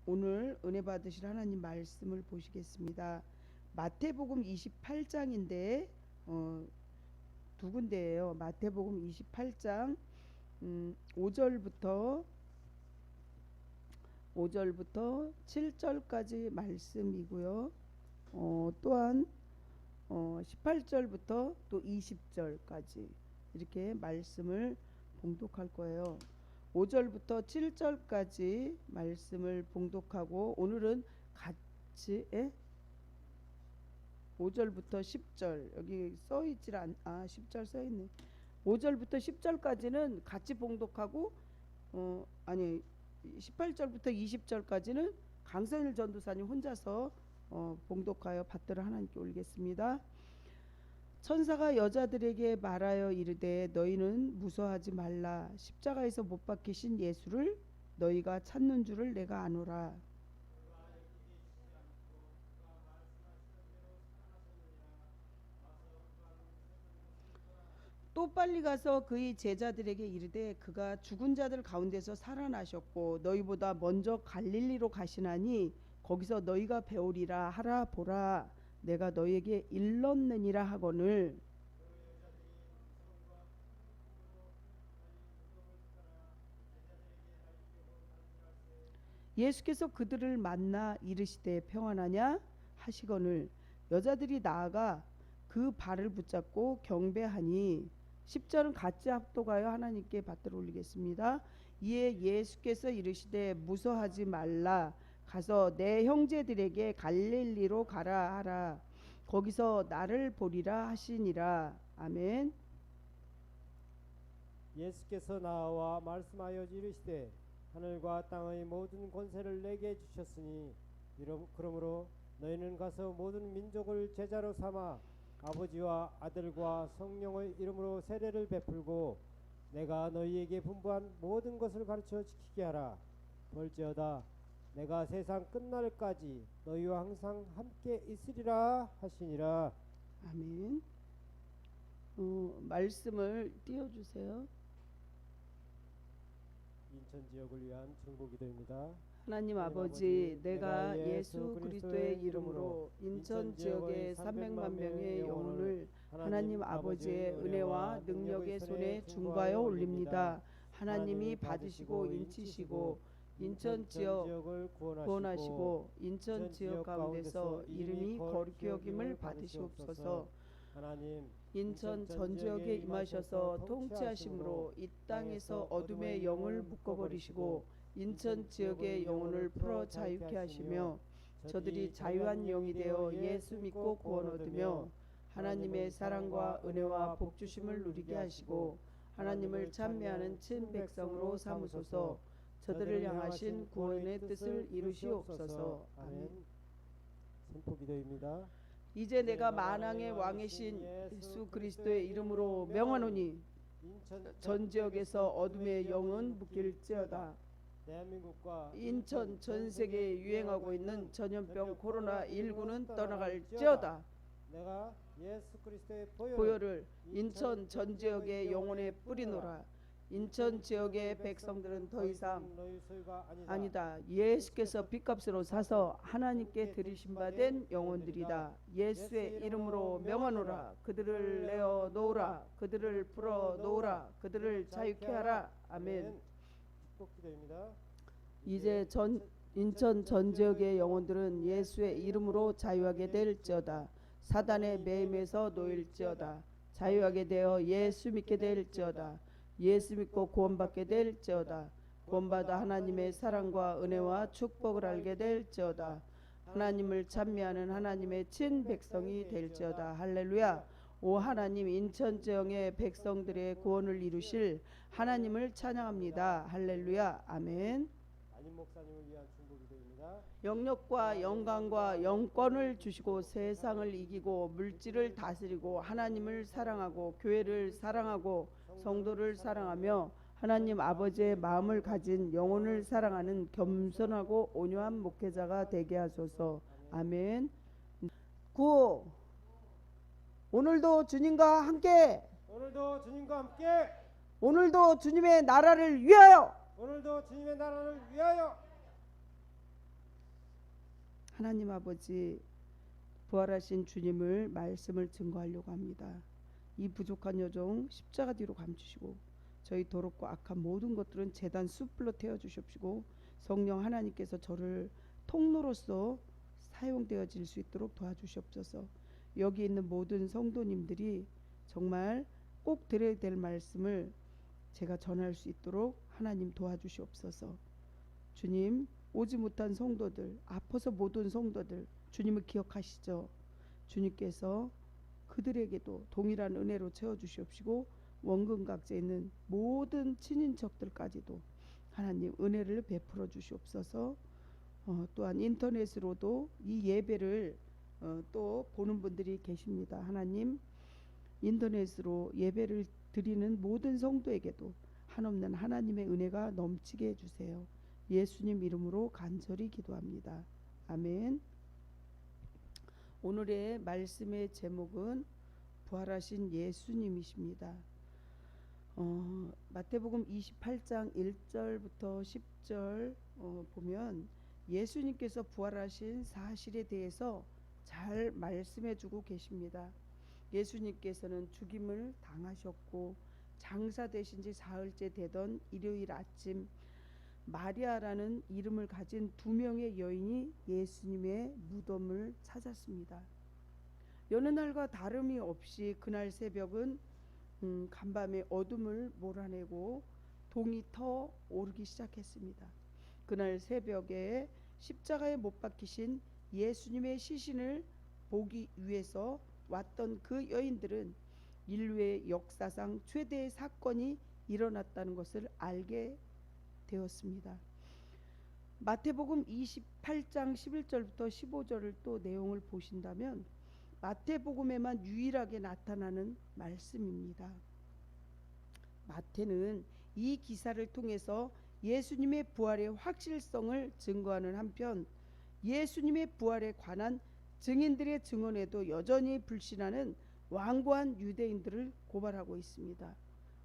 오늘 은혜 받으실 하나님 말씀을 보시겠습니다. 마태복음 28장인데 두 군데예요. 마태복음 28장 5절부터 7절까지 말씀이고요. 또한 18절부터 또 20절까지 이렇게 말씀을 봉독할 거예요. 5절부터 7절까지 말씀을 봉독하고 오늘은 같이 5절부터 10절 여기 써있질 10절 써있네. 5절부터 10절까지는 같이 봉독하고 18절부터 20절까지는 강선일 전도사님 혼자서 봉독하여 받들어 하나님께 올리겠습니다. 천사가 여자들에게 말하여 이르되 너희는 무서워하지 말라. 십자가에서 못 박히신 예수를 너희가 찾는 줄을 내가 아노라. 또 빨리 가서 그의 제자들에게 이르되 그가 죽은 자들 가운데서 살아나셨고 너희보다 먼저 갈릴리로 가시나니 거기서 너희가 배우리라 하라. 보라 내가 너희에게 일렀느니라 하거늘. 예수께서 그들을 만나 이르시되 평안하냐 하시거늘 여자들이 나아가 그 발을 붙잡고 경배하니 10절은 같이 합독하여 하나님께 받들어 올리겠습니다. 이에 예수께서 이르시되 무서워하지 말라. 가서 내 형제들에게 갈릴리로 가라 하라. 거기서 나를 보리라 하시니라. 아멘. 예수께서 나와 말씀하여 이르시되 하늘과 땅의 모든 권세를 내게 주셨으니 그러므로 너희는 가서 모든 민족을 제자로 삼아 아버지와 아들과 성령의 이름으로 세례를 베풀고 내가 너희에게 분부한 모든 것을 가르쳐 지키게 하라. 볼지어다 내가 세상 끝날까지 너희와 항상 함께 있으리라 하시니라. 아멘. 말씀을 띄워주세요. 인천 지역을 위한 중보기도입니다. 하나님 아버지, 내가 예수 그리스도의 이름으로 인천 지역의 300만 명의 영혼을 하나님 아버지의 은혜와 능력의 손에 중보하여 올립니다. 하나님이 받으시고 인치시고 인천 지역을 구원하시고 인천 지역 가운데서 이름이 거룩히 여김을 받으시옵소서. 하나님 인천 전 지역에 임하셔서 통치하심으로 이 땅에서 어둠의 영을 묶어버리시고 인천 지역의 영혼을 풀어 자유케 하시며 저들이 자유한 영이 되어 예수 믿고 구원 얻으며 하나님의 사랑과 은혜와 복주심을 누리게 하시고 하나님을 찬미하는 친 백성으로 삼으소서. 저들을 향하신 구원의 뜻을 이루시옵소서. 아멘. 선포기도입니다. 이제 내가 만왕의 왕이신 예수 그리스도의 이름으로 명하노니 전 지역에서 어둠의 영은 묶일지어다. 대한민국과 인천 전 세계에 유행하고 있는 전염병 코로나19는 떠나갈지어다. 내가 예수 그리스도의 보혈을 인천 전 지역의 영혼에 뿌리노라. 인천 지역의 백성들은 더 이상 아니다. 예수께서 빚값으로 사서 하나님께 드리신 바 된 영혼들이다. 예수의 이름으로 명하노라. 그들을 내어 놓으라. 그들을 풀어 놓으라. 그들을 자유케 하라. 아멘. 이제 인천 전 지역의 영혼들은 예수의 이름으로 자유하게 될지어다. 사단의 매임에서 놓일지어다. 자유하게 되어 예수 믿게 될지어다. 예수 믿고 구원받게 될지어다. 구원받아 하나님의 사랑과 은혜와 축복을 알게 될지어다. 하나님을 찬미하는 하나님의 친 백성이 될지어다. 할렐루야. 오 하나님, 인천 지역의 백성들의 구원을 이루실 하나님을 찬양합니다. 할렐루야. 아멘. 안임 목사님을 위한 중보기도입니다. 영력과 영광과 영권을 주시고 세상을 이기고 물질을 다스리고 하나님을 사랑하고 교회를 사랑하고 성도를 사랑하며 하나님 아버지의 마음을 가진 영혼을 사랑하는 겸손하고 온유한 목회자가 되게 하소서. 아멘. 구호. 오늘도 주님과 함께. 오늘도 주님과 함께. 오늘도 주님의 나라를 위하여. 오늘도 주님의 나라를 위하여. 하나님 아버지, 부활하신 주님을 말씀을 증거하려고 합니다. 이 부족한 여종 십자가 뒤로 감추시고 저희 더럽고 악한 모든 것들은 제단 숯불로 태워 주십시고 성령 하나님께서 저를 통로로서 사용되어질 수 있도록 도와주시옵소서. 여기 있는 모든 성도님들이 정말 꼭 들어야 될 말씀을 제가 전할 수 있도록 하나님 도와주시옵소서. 주님, 오지 못한 성도들, 아파서 못 온 성도들 주님을 기억하시죠. 주님께서 그들에게도 동일한 은혜로 채워주시옵시고 원근각지에 있는 모든 친인척들까지도 하나님 은혜를 베풀어 주시옵소서. 또한 인터넷으로도 이 예배를 또 보는 분들이 계십니다. 하나님, 인터넷으로 예배를 드리는 모든 성도에게도 한없는 하나님의 은혜가 넘치게 해주세요. 예수님 이름으로 간절히 기도합니다. 아멘. 오늘의 말씀의 제목은 부활하신 예수님이십니다. 마태복음 28장 1절부터 10절 보면 예수님께서 부활하신 사실에 대해서 잘 말씀해 주고 계십니다. 예수님께서는 죽임을 당하셨고 장사되신 지 사흘째 되던 일요일 아침, 마리아라는 이름을 가진 두 명의 여인이 예수님의 무덤을 찾았습니다. 여느 날과 다름이 없이 그날 새벽은 간밤에 어둠을 몰아내고 동이 터 오르기 시작했습니다. 그날 새벽에 십자가에 못 박히신 예수님의 시신을 보기 위해서 왔던 그 여인들은 인류의 역사상 최대의 사건이 일어났다는 것을 알게 되었습니다. 마태복음 28장 11절부터 15절을 또 내용을 보신다면 마태복음에만 유일하게 나타나는 말씀입니다. 마태는 이 기사를 통해서 예수님의 부활의 확실성을 증거하는 한편 예수님의 부활에 관한 증인들의 증언에도 여전히 불신하는 완고한 유대인들을 고발하고 있습니다.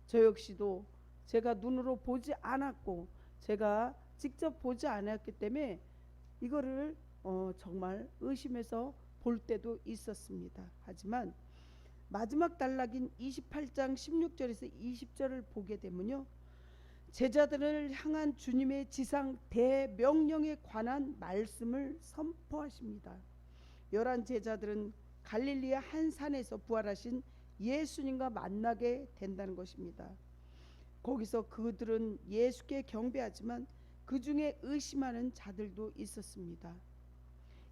저 역시도 제가 눈으로 보지 않았고 제가 직접 보지 않았기 때문에 이거를 정말 의심해서 볼 때도 있었습니다. 하지만 마지막 단락인 28장 16절에서 20절을 보게 되면요, 제자들을 향한 주님의 지상 대명령에 관한 말씀을 선포하십니다. 11 제자들은 갈릴리의 한 산에서 부활하신 예수님과 만나게 된다는 것입니다. 거기서 그들은 예수께 경배하지만 그 중에 의심하는 자들도 있었습니다.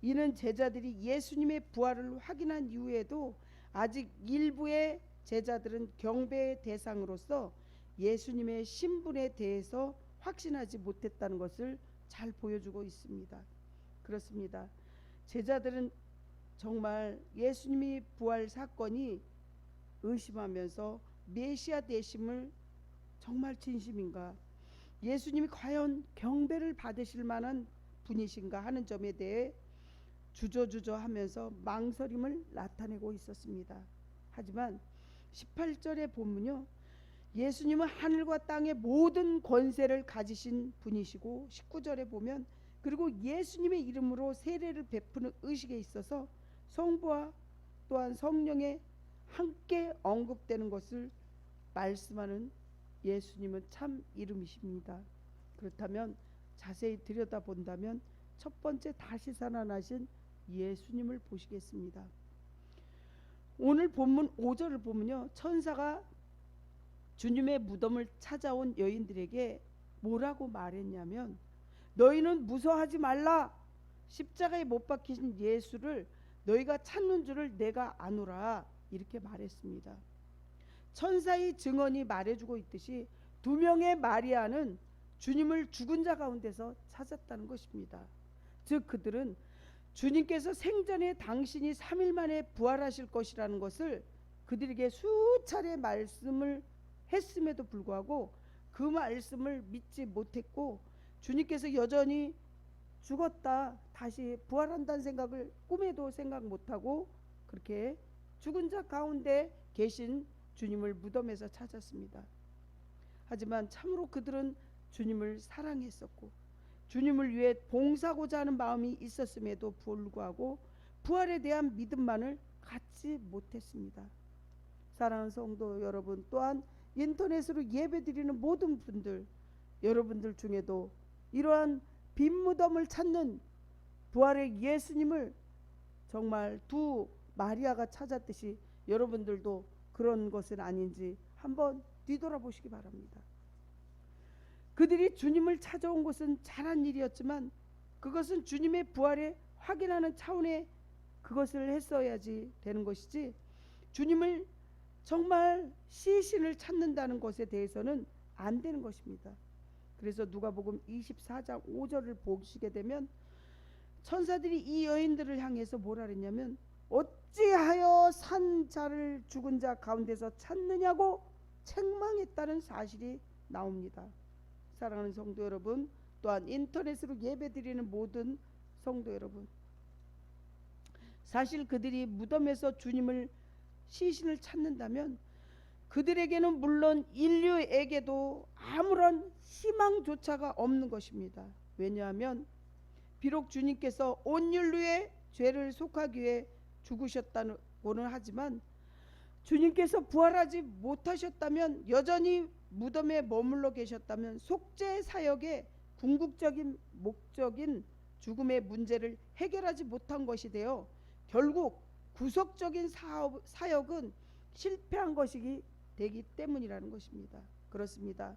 이는 제자들이 예수님의 부활을 확인한 이후에도 아직 일부의 제자들은 경배의 대상으로서 예수님의 신분에 대해서 확신하지 못했다는 것을 잘 보여주고 있습니다. 그렇습니다. 제자들은 정말 예수님이 부활 사건이 의심하면서 메시아 되심을 정말 진심인가, 예수님이 과연 경배를 받으실 만한 분이신가 하는 점에 대해 주저하면서 망설임을 나타내고 있었습니다. 하지만 18절의 본문요, 예수님은 하늘과 땅의 모든 권세를 가지신 분이시고 19절에 보면 그리고 예수님의 이름으로 세례를 베푸는 의식에 있어서 성부와 또한 성령에 함께 언급되는 것을 말씀하는 예수님은 참 이름이십니다. 그렇다면 자세히 들여다본다면 첫 번째 다시 살아나신 예수님을 보시겠습니다. 오늘 본문 5절을 보면요, 천사가 주님의 무덤을 찾아온 여인들에게 뭐라고 말했냐면, 너희는 무서워하지 말라. 십자가에 못 박히신 예수를 너희가 찾는 줄을 내가 아노라. 이렇게 말했습니다. 천사의 증언이 말해주고 있듯이 두 명의 마리아는 주님을 죽은 자 가운데서 찾았다는 것입니다. 즉 그들은 주님께서 생전에 당신이 3일 만에 부활하실 것이라는 것을 그들에게 수차례 말씀을 했음에도 불구하고 그 말씀을 믿지 못했고, 주님께서 여전히 죽었다 다시 부활한다는 생각을 꿈에도 생각 못하고 그렇게 죽은 자 가운데 계신 주님을 무덤에서 찾았습니다. 하지만 참으로 그들은 주님을 사랑했었고 주님을 위해 봉사하고자 하는 마음이 있었음에도 불구하고 부활에 대한 믿음만을 갖지 못했습니다. 사랑하는 성도 여러분, 또한 인터넷으로 예배드리는 모든 분들, 여러분들 중에도 이러한 빈 무덤을 찾는 부활의 예수님을 정말 두 마리아가 찾았듯이 여러분들도 그런 것은 아닌지 한번 뒤돌아보시기 바랍니다. 그들이 주님을 찾아온 것은 잘한 일이었지만 그것은 주님의 부활에 확인하는 차원의 그것을 했어야지 되는 것이지, 주님을 정말 시신을 찾는다는 것에 대해서는 안 되는 것입니다. 그래서 누가복음 24장 5절을 보시게 되면 천사들이 이 여인들을 향해서 뭐라 그랬냐면, 어찌하여 산 자를 죽은 자 가운데서 찾느냐고 책망했다는 사실이 나옵니다. 사랑하는 성도 여러분, 또한 인터넷으로 예배드리는 모든 성도 여러분, 사실 그들이 무덤에서 주님을 시신을 찾는다면 그들에게는 물론 인류에게도 아무런 희망조차가 없는 것입니다. 왜냐하면 비록 주님께서 온 인류의 죄를 속하기 위해 죽으셨다고는 하지만 주님께서 부활하지 못하셨다면, 여전히 무덤에 머물러 계셨다면 속죄 사역의 궁극적인 목적인 죽음의 문제를 해결하지 못한 것이 되어 결국 구속적인 사역은 실패한 것이 되기 때문이라는 것입니다. 그렇습니다.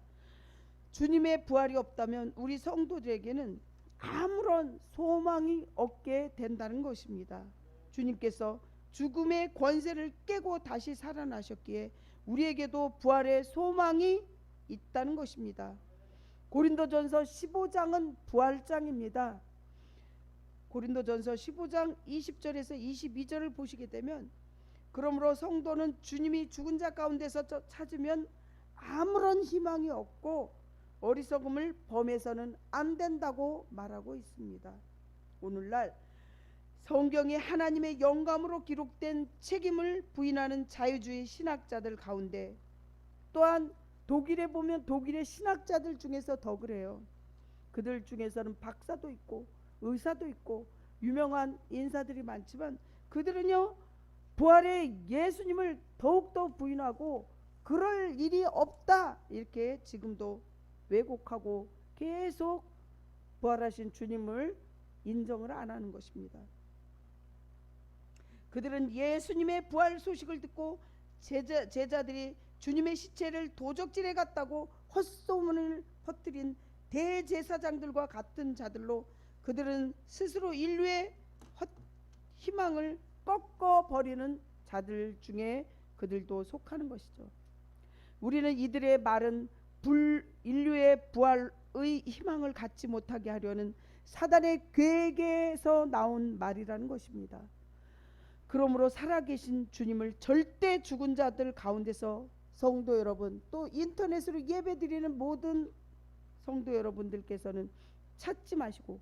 주님의 부활이 없다면 우리 성도들에게는 아무런 소망이 없게 된다는 것입니다. 주님께서 죽음의 권세를 깨고 다시 살아나셨기에 우리에게도 부활의 소망이 있다는 것입니다. 고린도전서 15장은 부활장입니다. 고린도전서 15장 20절에서 22절을 보시게 되면, 그러므로 성도는 주님이 죽은 자 가운데서 찾으면 아무런 희망이 없고 어리석음을 범해서는 안 된다고 말하고 있습니다. 오늘날 성경이 하나님의 영감으로 기록된 책임을 부인하는 자유주의 신학자들 가운데, 또한 독일에 보면 독일의 신학자들 중에서 더 그래요. 그들 중에서는 박사도 있고 의사도 있고 유명한 인사들이 많지만 그들은요, 부활의 예수님을 더욱더 부인하고 그럴 일이 없다 이렇게 지금도 왜곡하고 계속 부활하신 주님을 인정을 안 하는 것입니다. 그들은 예수님의 부활 소식을 듣고 제자들이 주님의 시체를 도적질해 갔다고 헛소문을 퍼뜨린 대제사장들과 같은 자들로, 그들은 스스로 인류의 희망을 꺾어버리는 자들 중에 그들도 속하는 것이죠. 우리는 이들의 말은 인류의 부활의 희망을 갖지 못하게 하려는 사단의 계획에서 나온 말이라는 것입니다. 그러므로 살아계신 주님을 절대 죽은 자들 가운데서 성도 여러분, 또 인터넷으로 예배드리는 모든 성도 여러분들께서는 찾지 마시고,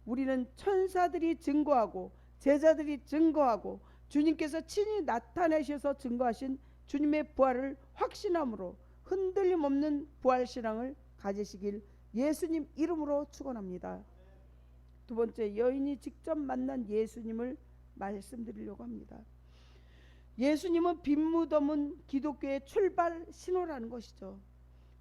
우리는 천사들이 증거하고 제자들이 증거하고 주님께서 친히 나타내셔서 증거하신 주님의 부활을 확신함으로 흔들림 없는 부활신앙을 가지시길 예수님 이름으로 축원합니다. 두 번째, 여인이 직접 만난 예수님을 말씀드리려고 합니다. 예수님은 빈 무덤은 기독교의 출발 신호라는 것이죠.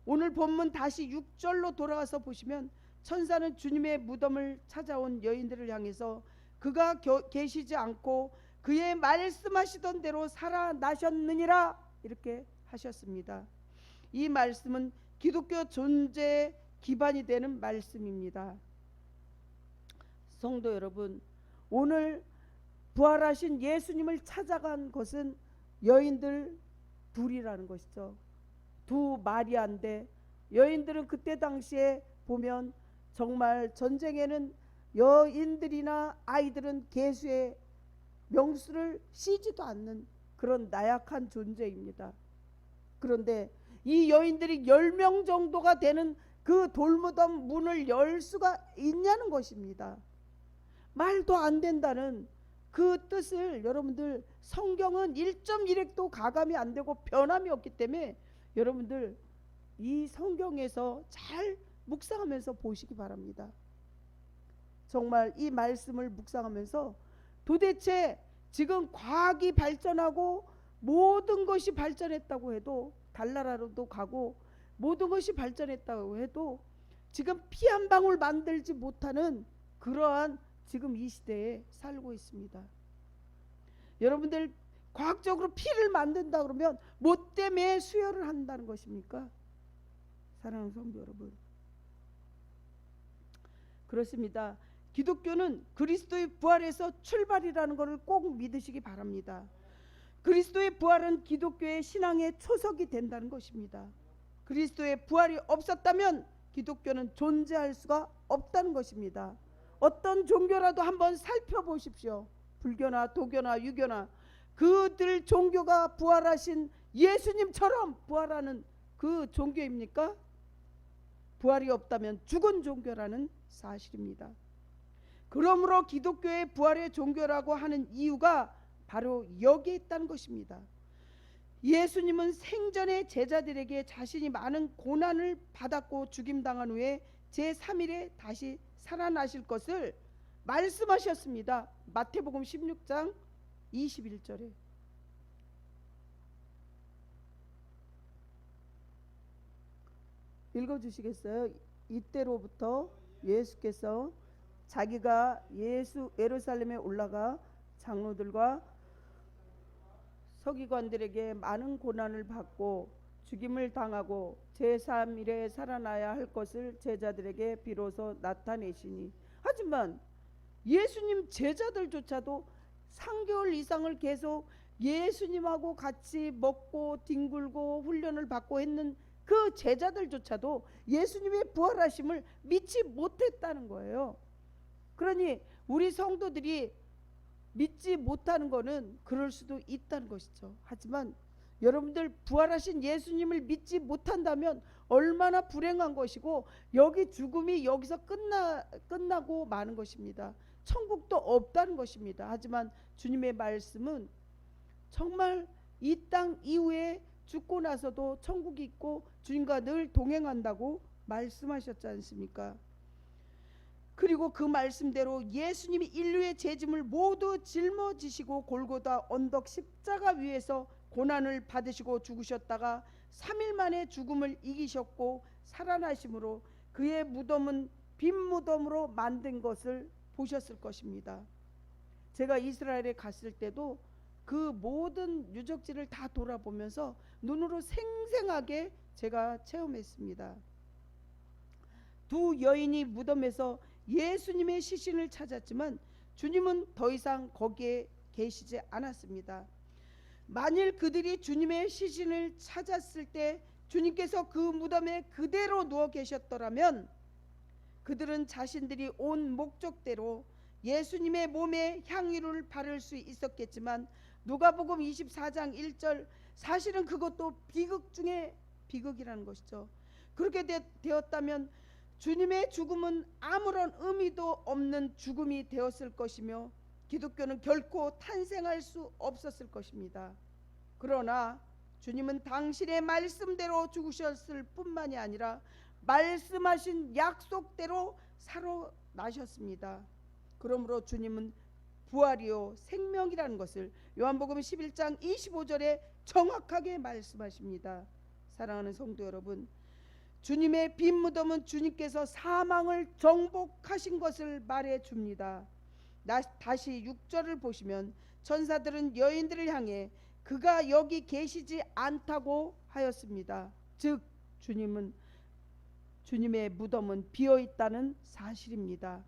오늘 본문 다시 6절로 돌아가서 보시면 천사는 주님의 무덤을 찾아온 여인들을 향해서 그가 계시지 않고 그의 말씀하시던 대로 살아나셨느니라 이렇게 하셨습니다. 이 말씀은 기독교 존재의 기반이 되는 말씀입니다. 성도 여러분, 오늘 부활하신 예수님을 찾아간 것은 여인들 둘이라는 것이죠. 두 마리아인데, 여인들은 그때 당시에 보면 정말 전쟁에는 여인들이나 아이들은 계수의 명수를 씌지도 않는 그런 나약한 존재입니다. 그런데 이 여인들이 10명 정도가 되는 그 돌무덤 문을 열 수가 있냐는 것입니다. 말도 안 된다는 그 뜻을 여러분들, 성경은 1.1획도 가감이 안 되고 변함이 없기 때문에 여러분들 이 성경에서 잘 묵상하면서 보시기 바랍니다. 정말 이 말씀을 묵상하면서 도대체 지금 과학이 발전하고 모든 것이 발전했다고 해도 달나라로도 가고 모든 것이 발전했다고 해도 지금 피 한 방울 만들지 못하는 그러한 지금 이 시대에 살고 있습니다. 여러분들 과학적으로 피를 만든다 그러면 뭐 때문에 수혈을 한다는 것입니까? 사랑하는 성도 여러분, 그렇습니다. 기독교는 그리스도의 부활에서 출발이라는 것을 꼭 믿으시기 바랍니다. 그리스도의 부활은 기독교의 신앙의 초석이 된다는 것입니다. 그리스도의 부활이 없었다면 기독교는 존재할 수가 없다는 것입니다. 어떤 종교라도 한번 살펴보십시오. 불교나 도교나 유교나 그들 종교가 부활하신 예수님처럼 부활하는 그 종교입니까? 부활이 없다면 죽은 종교라는 사실입니다. 그러므로 기독교의 부활의 종교라고 하는 이유가 바로 여기에 있다는 것입니다. 예수님은 생전에 제자들에게 자신이 많은 고난을 받았고 죽임당한 후에 제3일에 다시 살아나실 것을 말씀하셨습니다. 마태복음 16장 21절에. 읽어주시겠어요? 이때로부터 예수께서 자기가 예루살렘에 올라가 장로들과 서기관들에게 많은 고난을 받고 죽임을 당하고 제3일에 살아나야 할 것을 제자들에게 비로소 나타내시니. 하지만 예수님 제자들조차도 3개월 이상을 계속 예수님하고 같이 먹고 뒹굴고 훈련을 받고 했는 그 제자들조차도 예수님의 부활하심을 믿지 못했다는 거예요. 그러니 우리 성도들이 믿지 못하는 것은 그럴 수도 있다는 것이죠. 하지만 여러분들 부활하신 예수님을 믿지 못한다면 얼마나 불행한 것이고 여기 죽음이 여기서 끝나고 마는 것입니다. 천국도 없다는 것입니다. 하지만 주님의 말씀은 정말 이 땅 이후에 죽고 나서도 천국이 있고 주님과 늘 동행한다고 말씀하셨지 않습니까? 그리고 그 말씀대로 예수님이 인류의 죄짐을 모두 짊어지시고 골고다 언덕 십자가 위에서 고난을 받으시고 죽으셨다가 3일 만에 죽음을 이기셨고 살아나심으로 그의 무덤은 빈 무덤으로 만든 것을 보셨을 것입니다. 제가 이스라엘에 갔을 때도 그 모든 유적지를 다 돌아보면서 눈으로 생생하게 제가 체험했습니다. 두 여인이 무덤에서 예수님의 시신을 찾았지만 주님은 더 이상 거기에 계시지 않았습니다. 만일 그들이 주님의 시신을 찾았을 때 주님께서 그 무덤에 그대로 누워 계셨더라면 그들은 자신들이 온 목적대로 예수님의 몸에 향유를 바를 수 있었겠지만 누가복음 24장 1절, 사실은 그것도 비극 중에 비극이라는 것이죠. 그렇게 되었다면 주님의 죽음은 아무런 의미도 없는 죽음이 되었을 것이며 기독교는 결코 탄생할 수 없었을 것입니다. 그러나 주님은 당신의 말씀대로 죽으셨을 뿐만이 아니라 말씀하신 약속대로 살아나셨습니다. 그러므로 주님은 부활이요 생명이라는 것을 요한복음 11장 25절에 정확하게 말씀하십니다. 사랑하는 성도 여러분, 주님의 빈 무덤은 주님께서 사망을 정복하신 것을 말해 줍니다. 다시 6절을 보시면 천사들은 여인들을 향해 그가 여기 계시지 않다고 하였습니다. 즉 주님의 무덤은 비어 있다는 사실입니다.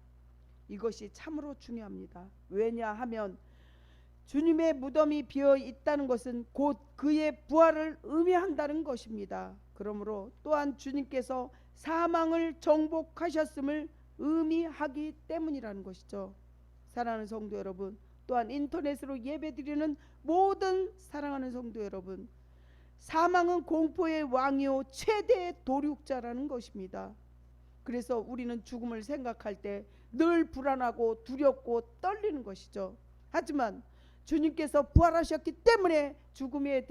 이것이 참으로 중요합니다. 왜냐하면 주님의 무덤이 비어 있다는 것은 곧 그의 부활을 의미한다는 것입니다. 그러므로 또한 주님께서 사망을 정복하셨음을 의미하기 때문이라는 것이죠. 사랑하는 성도 여러분, 또한 인터넷으로 예배드리는 모든 사랑하는 성도 여러분, 사망은 공포의 왕이요 최대의 도륙자라는 것입니다. 그래서 우리는 죽음을 생각할 때 늘 불안하고 두렵고 떨리는 것이죠. 하지만 주님께서 부활하셨기 때문에 죽음에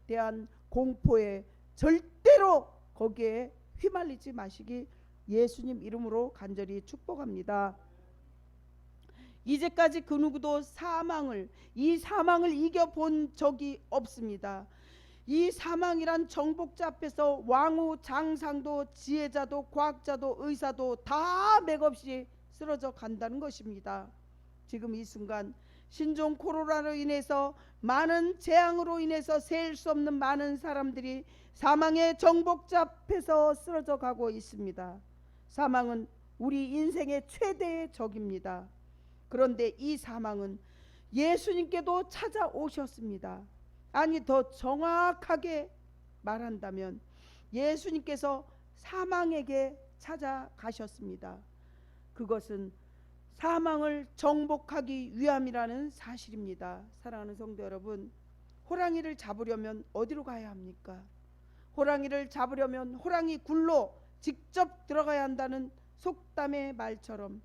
대한 공포에 절대로 거기에 휘말리지 마시기 예수님 이름으로 간절히 축복합니다. 이제까지 그 누구도 이 사망을 이겨본 적이 없습니다. 이 사망이란 정복자 앞에서 왕후, 장상도, 지혜자도, 과학자도, 의사도 다 맥없이 쓰러져 간다는 것입니다. 지금 이 순간 신종 코로나로 인해서 많은 재앙으로 인해서 셀 수 없는 많은 사람들이 사망의 정복자 앞에서 쓰러져 가고 있습니다. 사망은 우리 인생의 최대의 적입니다. 그런데 이 사망은 예수님께도 찾아오셨습니다. 아니, 더 정확하게 말한다면 예수님께서 사망에게 찾아가셨습니다. 그것은 사망을 정복하기 위함이라는 사실입니다. 사랑하는 성도 여러분, 호랑이를 잡으려면 어디로 가야 합니까? 호랑이를 잡으려면 호랑이 굴로 직접 들어가야 한다는 속담의 말처럼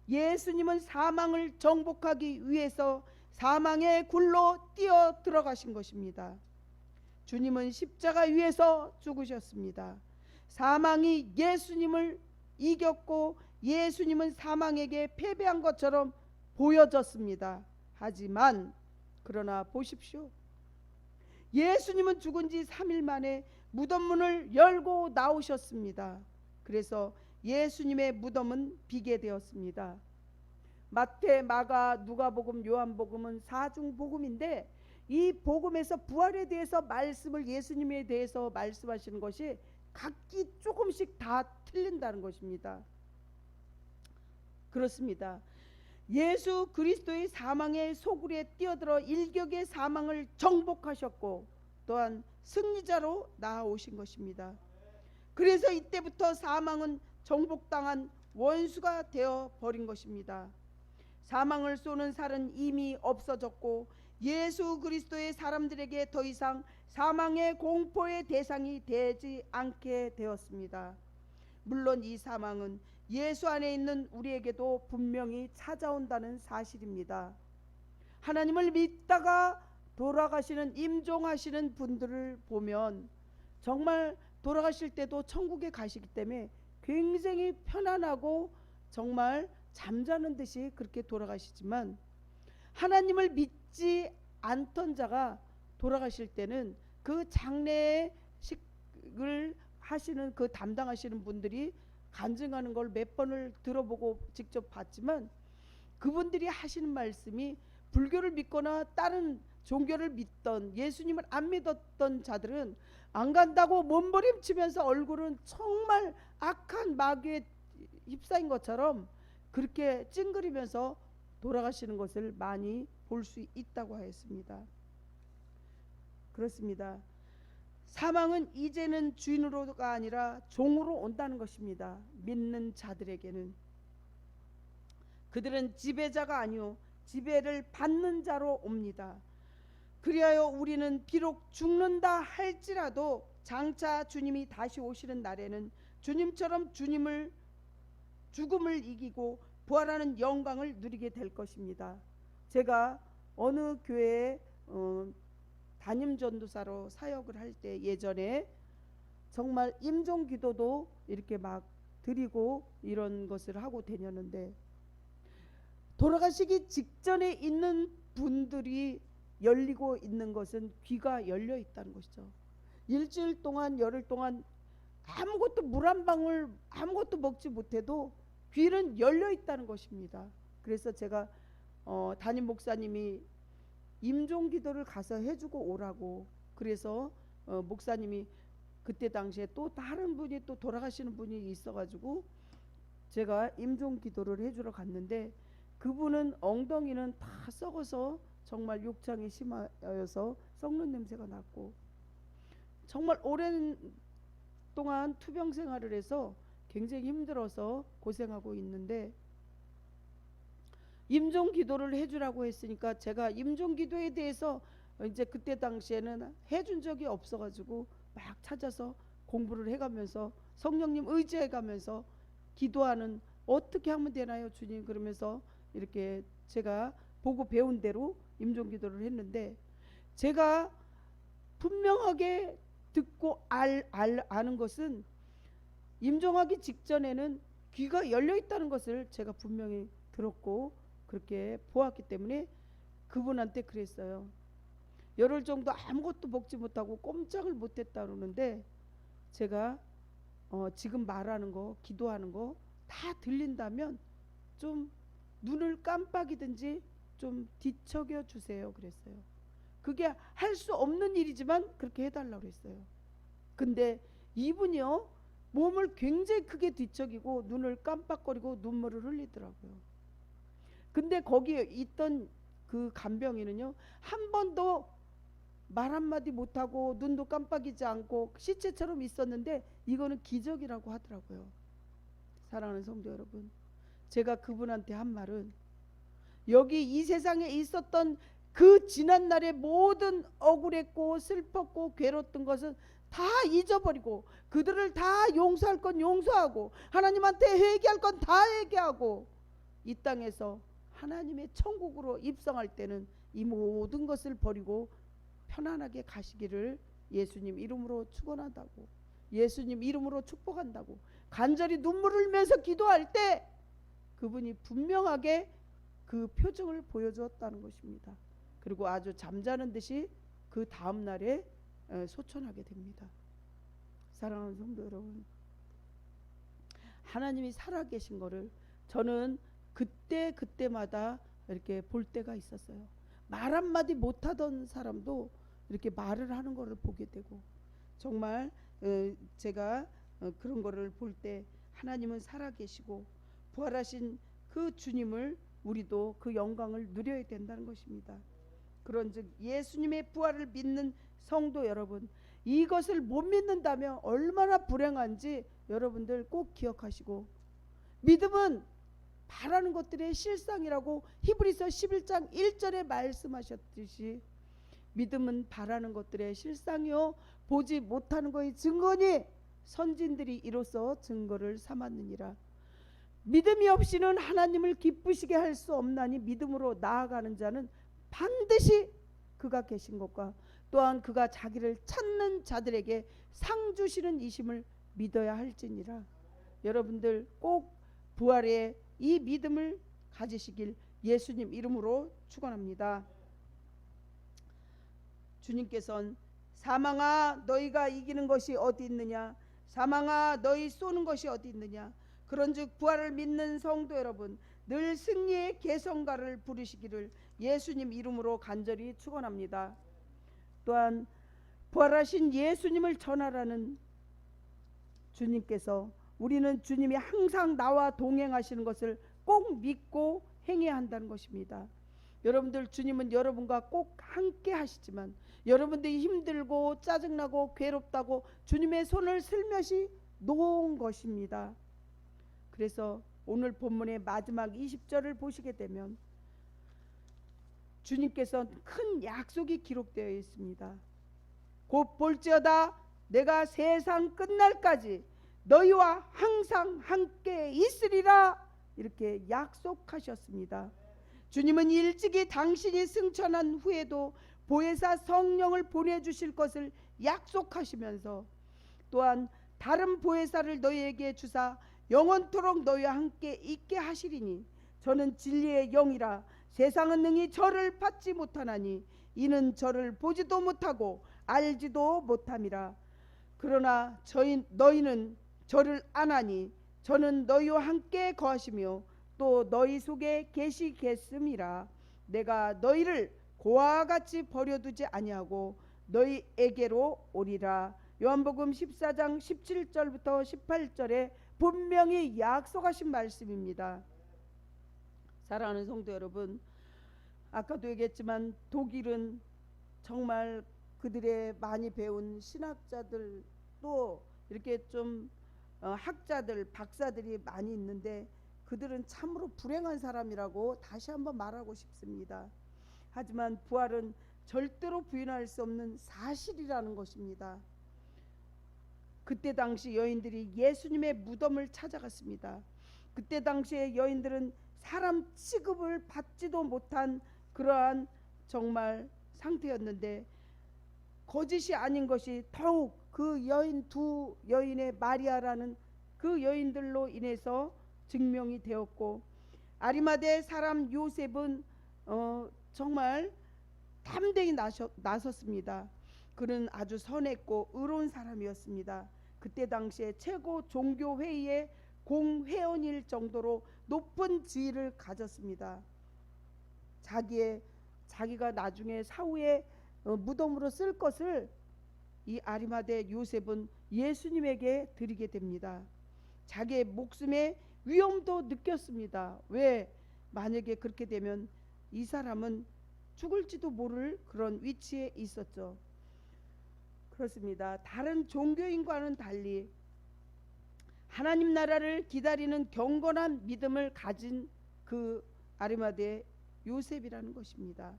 예수님은 사망을 정복하기 위해서 사망의 굴로 뛰어 들어가신 것입니다. 주님은 십자가 위에서 죽으셨습니다. 사망이 예수님을 이겼고 예수님은 사망에게 패배한 것처럼 보여졌습니다. 하지만 그러나 보십시오. 예수님은 죽은 지 3일 만에 무덤 문을 열고 나오셨습니다. 그래서 예수님의 무덤은 비게 되었습니다. 마태, 마가, 누가복음, 요한복음은 사중복음인데 이 복음에서 부활에 대해서 말씀을 예수님에 대해서 말씀하시는 것이 각기 조금씩 다 틀린다는 것입니다. 그렇습니다. 예수 그리스도의 사망의 소굴에 뛰어들어 일격의 사망을 정복하셨고 또한 승리자로 나아오신 것입니다. 그래서 이때부터 사망은 정복당한 원수가 되어 버린 것입니다. 사망을 쏘는 살은 이미 없어졌고 예수 그리스도의 사람들에게 더 이상 사망의 공포의 대상이 되지 않게 되었습니다. 물론 이 사망은 예수 안에 있는 우리에게도 분명히 찾아온다는 사실입니다. 하나님을 믿다가 돌아가시는 임종하시는 분들을 보면 정말 돌아가실 때도 천국에 가시기 때문에 굉장히 편안하고 정말 잠자는 듯이 그렇게 돌아가시지만 하나님을 믿지 않던 자가 돌아가실 때는 그 장례식을 하시는 그 담당하시는 분들이 간증하는 걸 몇 번을 들어보고 직접 봤지만 그분들이 하시는 말씀이 불교를 믿거나 다른 종교를 믿던 예수님을 안 믿었던 자들은 안 간다고 몸부림치면서 얼굴은 정말 악한 마귀에 휩싸인 것처럼 그렇게 찡그리면서 돌아가시는 것을 많이 볼 수 있다고 하였습니다. 그렇습니다. 사망은 이제는 주인으로가 아니라 종으로 온다는 것입니다. 믿는 자들에게는 그들은 지배자가 아니요 지배를 받는 자로 옵니다. 그리하여 우리는 비록 죽는다 할지라도 장차 주님이 다시 오시는 날에는 주님처럼 죽음을 이기고 부활하는 영광을 누리게 될 것입니다. 제가 어느 교회에 담임 전도사로 사역을 할 때 예전에 정말 임종 기도도 이렇게 막 드리고 이런 것을 하고 다녔는데 돌아가시기 직전에 있는 분들이 열리고 있는 것은 귀가 열려 있다는 것이죠. 일주일 동안 열흘 동안 아무것도 물 한 방울 아무것도 먹지 못해도 귀는 열려 있다는 것입니다. 그래서 제가 담임 목사님이 임종 기도를 가서 해주고 오라고 그래서 목사님이 그때 당시에 또 다른 분이 또 돌아가시는 분이 있어가지고 제가 임종 기도를 해주러 갔는데 그분은 엉덩이는 다 썩어서 정말 욕창이 심하여서 썩는 냄새가 났고 정말 오랜 동안 투병 생활을 해서 굉장히 힘들어서 고생하고 있는데 임종 기도를 해주라고 했으니까 제가 임종 기도에 대해서 이제 그때 당시에는 해준 적이 없어가지고 막 찾아서 공부를 해가면서 성령님 의지해가면서 기도하는 어떻게 하면 되나요 주님 그러면서 이렇게 제가 보고 배운 대로 임종 기도를 했는데 제가 분명하게 듣고 아는 것은 임종하기 직전에는 귀가 열려 있다는 것을 제가 분명히 들었고 그렇게 보았기 때문에 그분한테 그랬어요. 열흘 정도 아무것도 먹지 못하고 꼼짝을 못했다 그러는데 제가 지금 말하는 거, 기도하는 거 다 들린다면 좀 눈을 깜빡이든지 좀 뒤척여 주세요 그랬어요. 그게 할 수 없는 일이지만 그렇게 해달라고 했어요. 근데 이분이요 몸을 굉장히 크게 뒤척이고 눈을 깜빡거리고 눈물을 흘리더라고요. 근데 거기에 있던 그 간병인은요 한 번도 말 한마디 못하고 눈도 깜빡이지 않고 시체처럼 있었는데 이거는 기적이라고 하더라고요. 사랑하는 성도 여러분, 제가 그분한테 한 말은 여기 이 세상에 있었던 그 지난날의 모든 억울했고 슬펐고 괴로웠던 것은 다 잊어버리고 그들을 다 용서할 건 용서하고 하나님한테 회개할 건 다 회개하고 이 땅에서 하나님의 천국으로 입성할 때는 이 모든 것을 버리고 편안하게 가시기를 예수님 이름으로 축원한다고, 예수님 이름으로 축복한다고 간절히 눈물을 흘리면서 기도할 때 그분이 분명하게 그 표정을 보여주었다는 것입니다. 그리고 아주 잠자는 듯이 그 다음 날에 소천하게 됩니다. 사랑하는 성도 여러분, 하나님이 살아계신 거를 저는 그때마다 이렇게 볼 때가 있었어요. 말 한마디 못하던 사람도 이렇게 말을 하는 거를 보게 되고 정말 제가 그런 거를 볼 때 하나님은 살아계시고 부활하신 그 주님을 우리도 그 영광을 누려야 된다는 것입니다. 그런즉 예수님의 부활을 믿는 성도 여러분, 이것을 못 믿는다면 얼마나 불행한지 여러분들 꼭 기억하시고, 믿음은 바라는 것들의 실상이라고 히브리서 11장 1절에 말씀하셨듯이 믿음은 바라는 것들의 실상이요 보지 못하는 것의 증거니 선진들이 이로써 증거를 삼았느니라. 믿음이 없이는 하나님을 기쁘시게 할 수 없나니 믿음으로 나아가는 자는 반드시 그가 계신 것과 또한 그가 자기를 찾는 자들에게 상 주시는 이심을 믿어야 할지니라. 여러분들 꼭 부활의 이 믿음을 가지시길 예수님 이름으로 축원합니다. 주님께서는 사망아 너희가 이기는 것이 어디 있느냐, 사망아 너희 쏘는 것이 어디 있느냐. 그런즉 부활을 믿는 성도 여러분, 늘 승리의 개성가를 부르시기를 예수님 이름으로 간절히 축원합니다. 또한 부활하신 예수님을 전하라는 주님께서 우리는 주님이 항상 나와 동행하시는 것을 꼭 믿고 행해야 한다는 것입니다. 여러분들 주님은 여러분과 꼭 함께 하시지만 여러분들이 힘들고 짜증나고 괴롭다고 주님의 손을 슬며시 놓은 것입니다. 그래서 오늘 본문의 마지막 20절을 보시게 되면 주님께서 큰 약속이 기록되어 있습니다. 곧 볼지어다 내가 세상 끝날까지 너희와 항상 함께 있으리라 이렇게 약속하셨습니다. 주님은 일찍이 당신이 승천한 후에도 보혜사 성령을 보내주실 것을 약속하시면서 또한 다른 보혜사를 너희에게 주사 영원토록 너희와 함께 있게 하시리니 저는 진리의 영이라 세상은 능히 저를 받지 못하나니 이는 저를 보지도 못하고 알지도 못함이라. 그러나 너희는 저를 아나니 저는 너희와 함께 거하시며 또 너희 속에 계시겠음이라. 내가 너희를 고아와 같이 버려두지 아니하고 너희에게로 오리라. 요한복음 14장 17절부터 18절에 분명히 약속하신 말씀입니다. 사랑하는 성도 여러분, 아까도 얘기했지만 독일은 정말 그들의 많이 배운 신학자들도 이렇게 좀 학자들 박사들이 많이 있는데 그들은 참으로 불행한 사람이라고 다시 한번 말하고 싶습니다. 하지만 부활은 절대로 부인할 수 없는 사실이라는 것입니다. 그때 당시 여인들이 예수님의 무덤을 찾아갔습니다. 그때 당시의 여인들은 사람 취급을 받지도 못한 그러한 정말 상태였는데 거짓이 아닌 것이 더욱 그 두 여인의 마리아라는 그 여인들로 인해서 증명이 되었고 아리마대 사람 요셉은 정말 담대히 나섰습니다. 그는 아주 선했고 의로운 사람이었습니다. 그때 당시에 최고 종교회의의 공회원일 정도로 높은 지위를 가졌습니다. 자기가 나중에 사후에 무덤으로 쓸 것을 이 아리마대 요셉은 예수님에게 드리게 됩니다. 자기의 목숨의 위험도 느꼈습니다. 왜? 만약에 그렇게 되면 이 사람은 죽을지도 모를 그런 위치에 있었죠. 그렇습니다. 다른 종교인과는 달리 하나님 나라를 기다리는 경건한 믿음을 가진 그 아리마대 요셉이라는 것입니다.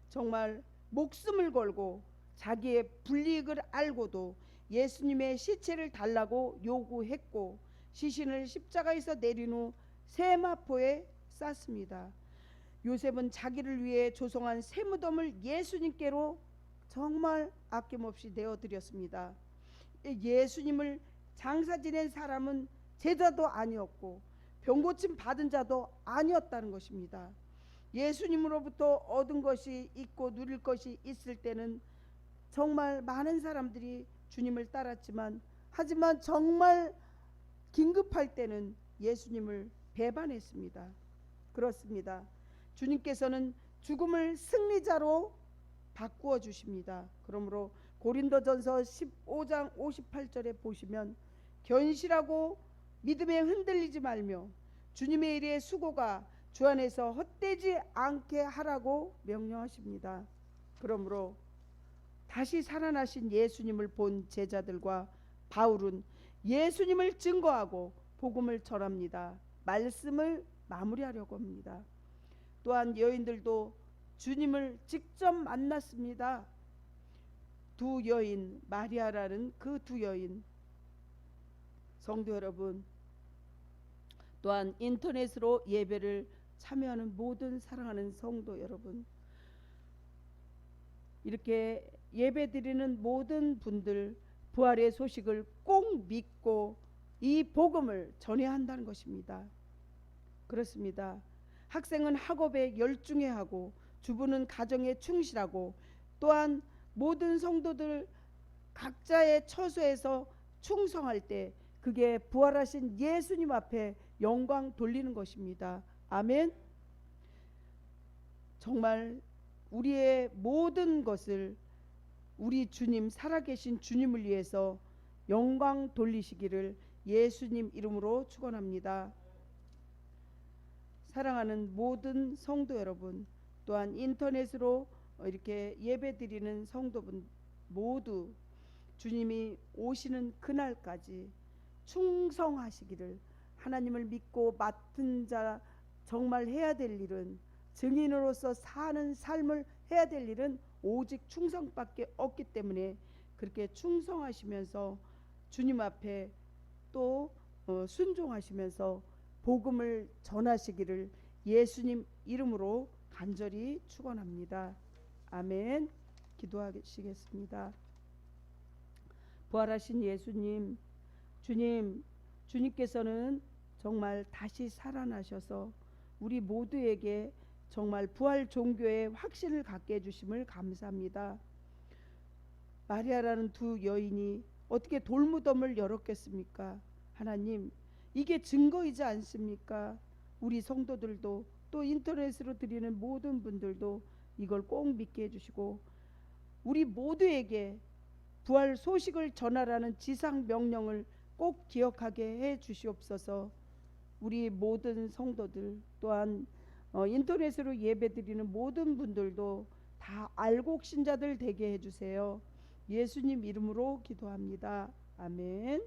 정말 목숨을 걸고 자기의 불이익을 알고도 예수님의 시체를 달라고 요구했고 시신을 십자가에서 내린 후 세마포에 쌌습니다. 요셉은 자기를 위해 조성한 새 무덤을 예수님께로 정말 아낌없이 내어드렸습니다. 예수님을 장사 지낸 사람은 제자도 아니었고 병고침 받은 자도 아니었다는 것입니다. 예수님으로부터 얻은 것이 있고 누릴 것이 있을 때는 정말 많은 사람들이 주님을 따랐지만 하지만 정말 긴급할 때는 예수님을 배반했습니다. 그렇습니다. 주님께서는 죽음을 승리자로 바꾸어 주십니다. 그러므로 고린도전서 15장 58절에 보시면 견실하고 믿음에 흔들리지 말며 주님의 일의 수고가 주 안에서 헛되지 않게 하라고 명령하십니다. 그러므로 다시 살아나신 예수님을 본 제자들과 바울은 예수님을 증거하고 복음을 전합니다. 말씀을 마무리하려고 합니다. 또한 여인들도 주님을 직접 만났습니다. 두 여인, 마리아라는 그 두 여인, 성도 여러분, 또한 인터넷으로 예배를 참여하는 모든 사랑하는 성도 여러분, 이렇게 예배드리는 모든 분들 부활의 소식을 꼭 믿고 이 복음을 전해야 한다는 것입니다. 그렇습니다. 학생은 학업에 열중해야 하고 주부는 가정에 충실하고 또한 모든 성도들 각자의 처소에서 충성할 때 그게 부활하신 예수님 앞에 영광 돌리는 것입니다. 아멘. 정말 우리의 모든 것을 우리 주님, 살아계신 주님을 위해서 영광 돌리시기를 예수님 이름으로 축원합니다. 사랑하는 모든 성도 여러분, 또한 인터넷으로 이렇게 예배드리는 성도분 모두 주님이 오시는 그날까지 충성하시기를, 하나님을 믿고 맡은 자 정말 해야 될 일은, 증인으로서 사는 삶을 해야 될 일은 오직 충성밖에 없기 때문에 그렇게 충성하시면서 주님 앞에 또 순종하시면서 복음을 전하시기를 예수님 이름으로 간절히 축원합니다. 아멘. 기도하시겠습니다. 부활하신 예수님, 주님께서는 정말 다시 살아나셔서 우리 모두에게 정말 부활 종교의 확신을 갖게 해주심을 감사합니다. 마리아라는 두 여인이 어떻게 돌무덤을 열었겠습니까? 하나님, 이게 증거이지 않습니까? 우리 성도들도 또 인터넷으로 드리는 모든 분들도 이걸 꼭 믿게 해주시고 우리 모두에게 부활 소식을 전하라는 지상 명령을 꼭 기억하게 해 주시옵소서. 우리 모든 성도들 또한 인터넷으로 예배드리는 모든 분들도 다 알곡 신자들 되게 해주세요. 예수님 이름으로 기도합니다. 아멘.